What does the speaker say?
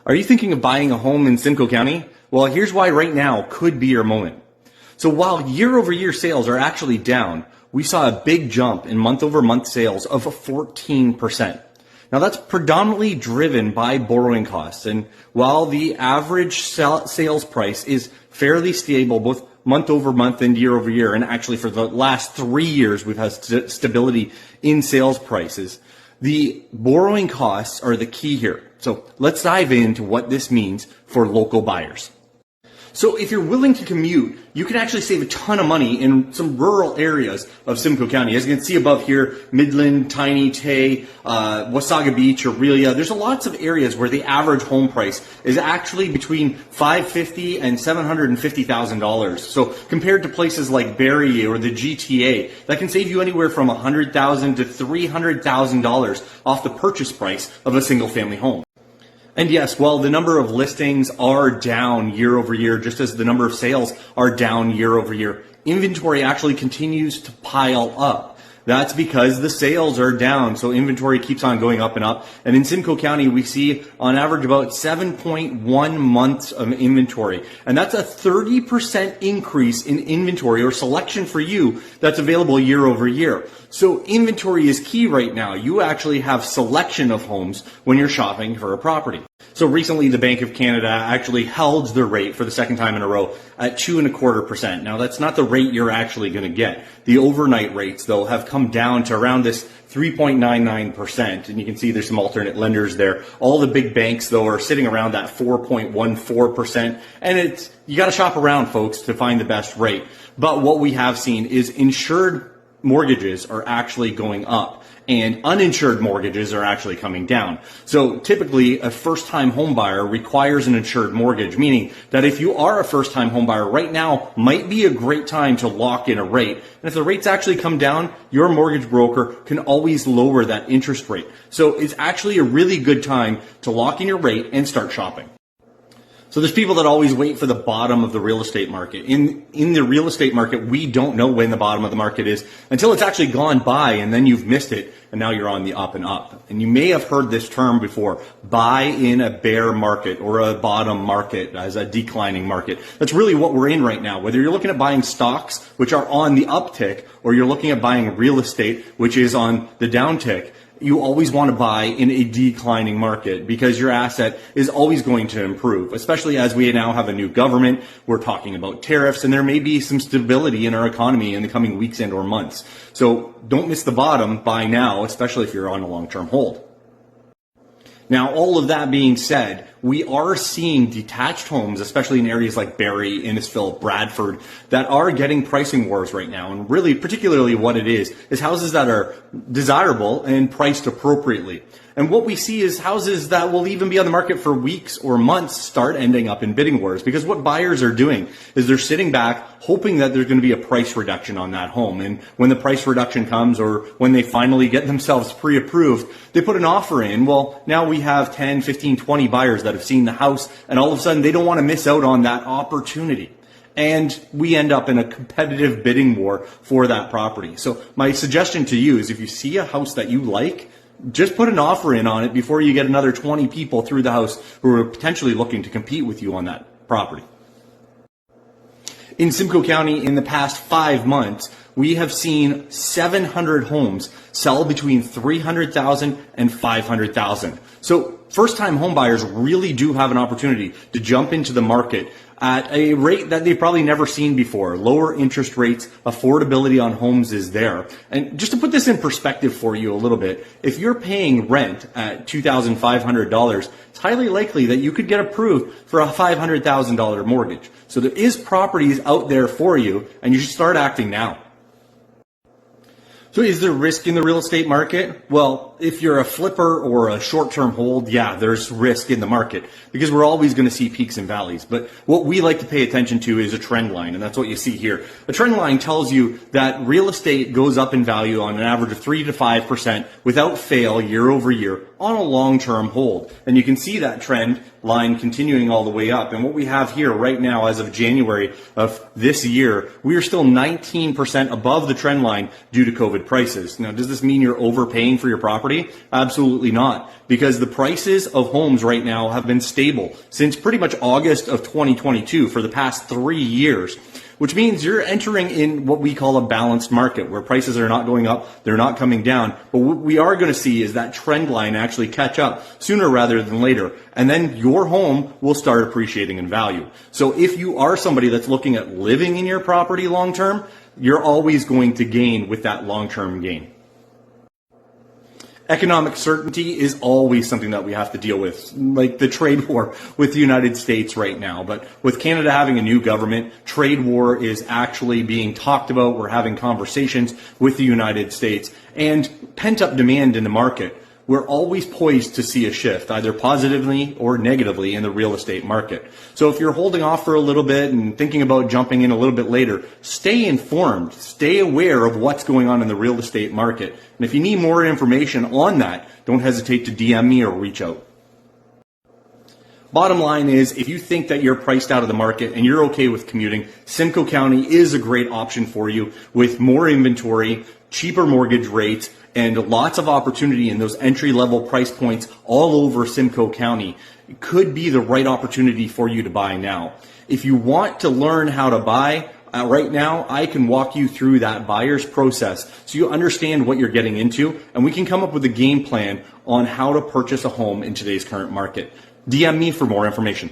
Are you thinking of buying a home in Simcoe County? Well, here's why right now could be your moment. So while year over year sales are actually down, we saw a big jump in month over month sales of 14%. Now that's predominantly driven by borrowing costs. And while the average sales price is fairly stable, both month over month and year over year, and actually for the last 3 years, we've had stability in sales prices. The borrowing costs are the key here. So let's dive into what this means for local buyers. So if you're willing to commute, you can actually save a ton of money in some rural areas of Simcoe County. As you can see above here, Midland, Tiny, Tay, Wasaga Beach, Aurelia, there's lots of areas where the average home price is actually between $550,000 and $750,000. So compared to places like Barrie or the GTA, that can save you anywhere from $100,000 to $300,000 off the purchase price of a single family home. And yes, while the number of listings are down year over year, just as the number of sales are down year over year, inventory actually continues to pile up. That's because the sales are down, so inventory keeps on going up and up. And in Simcoe County, we see on average about 7.1 months of inventory. And that's a 30% increase in inventory or selection for you that's available year over year. So inventory is key right now. You actually have selection of homes when you're shopping for a property. So recently, the Bank of Canada actually held the rate for the second time in a row at 2.25%. Now, that's not the rate you're actually going to get. The overnight rates, though, have come down to around this 3.99%. And you can see there's some alternate lenders there. All the big banks, though, are sitting around that 4.14%. And you got to shop around, folks, to find the best rate. But what we have seen is insured mortgages are actually going up and uninsured mortgages are actually coming down. So typically a first-time home buyer requires an insured mortgage, meaning that if you are a first-time home buyer right now might be a great time to lock in a rate. And if the rates actually come down, your mortgage broker can always lower that interest rate. So it's actually a really good time to lock in your rate and start shopping. So there's people that always wait for the bottom of the real estate market. In the real estate market, we don't know when the bottom of the market is until it's actually gone by and then you've missed it and now you're on the up and up. And you may have heard this term before, buy in a bear market or a bottom market as a declining market. That's really what we're in right now. Whether you're looking at buying stocks, which are on the uptick, or you're looking at buying real estate, which is on the downtick, you always want to buy in a declining market because your asset is always going to improve, especially as we now have a new government. We're talking about tariffs and there may be some stability in our economy in the coming weeks and or months. So don't miss the bottom, buy now, especially if you're on a long-term hold. Now, all of that being said, we are seeing detached homes, especially in areas like Barrie, Innisfil, Bradford, that are getting pricing wars right now. And really, particularly what it is houses that are desirable and priced appropriately. And what we see is houses that will even be on the market for weeks or months start ending up in bidding wars, because what buyers are doing is they're sitting back hoping that there's going to be a price reduction on that home. And when the price reduction comes, or when they finally get themselves pre-approved, they put an offer in. Well, now we have 10, 15, 20 buyers that have seen the house, and all of a sudden they don't want to miss out on that opportunity. And we end up in a competitive bidding war for that property. So my suggestion to you is if you see a house that you like, just put an offer in on it before you get another 20 people through the house who are potentially looking to compete with you on that property. In Simcoe County, in the past 5 months, we have seen 700 homes sell between $300,000 and $500,000. So first-time home buyers really do have an opportunity to jump into the market at a rate that they've probably never seen before. Lower interest rates, affordability on homes is there. And just to put this in perspective for you a little bit, if you're paying rent at $2,500, it's highly likely that you could get approved for a $500,000 mortgage. So there is properties out there for you, and you should start acting now. So is there risk in the real estate market? Well, if you're a flipper or a short-term hold, yeah, there's risk in the market because we're always going to see peaks and valleys. But what we like to pay attention to is a trend line, and that's what you see here. A trend line tells you that real estate goes up in value on an average of 3 to 5% without fail year over year on a long-term hold. And you can see that trend line continuing all the way up. And what we have here right now, as of January of this year, we are still 19% above the trend line due to COVID prices. Now, does this mean you're overpaying for your property? property? Absolutely not, because the prices of homes right now have been stable since pretty much August of 2022 for the past 3 years, which means you're entering in what we call a balanced market where prices are not going up, they're not coming down. But what we are going to see is that trend line actually catch up sooner rather than later. And then your home will start appreciating in value. So if you are somebody that's looking at living in your property long term, you're always going to gain with that long-term gain. Economic certainty is always something that we have to deal with, like the trade war with the United States right now. But with Canada having a new government, trade war is actually being talked about. We're having conversations with the United States, and pent-up demand in the market. We're always poised to see a shift, either positively or negatively, in the real estate market. So if you're holding off for a little bit and thinking about jumping in a little bit later, stay informed, stay aware of what's going on in the real estate market. And if you need more information on that, don't hesitate to DM me or reach out. Bottom line is, if you think that you're priced out of the market and you're okay with commuting, Simcoe County is a great option for you with more inventory, cheaper mortgage rates, and lots of opportunity in those entry-level price points all over Simcoe County. It could be the right opportunity for you to buy now. If you want to learn how to buy, right now, I can walk you through that buyer's process so you understand what you're getting into, and we can come up with a game plan on how to purchase a home in today's current market. DM me for more information.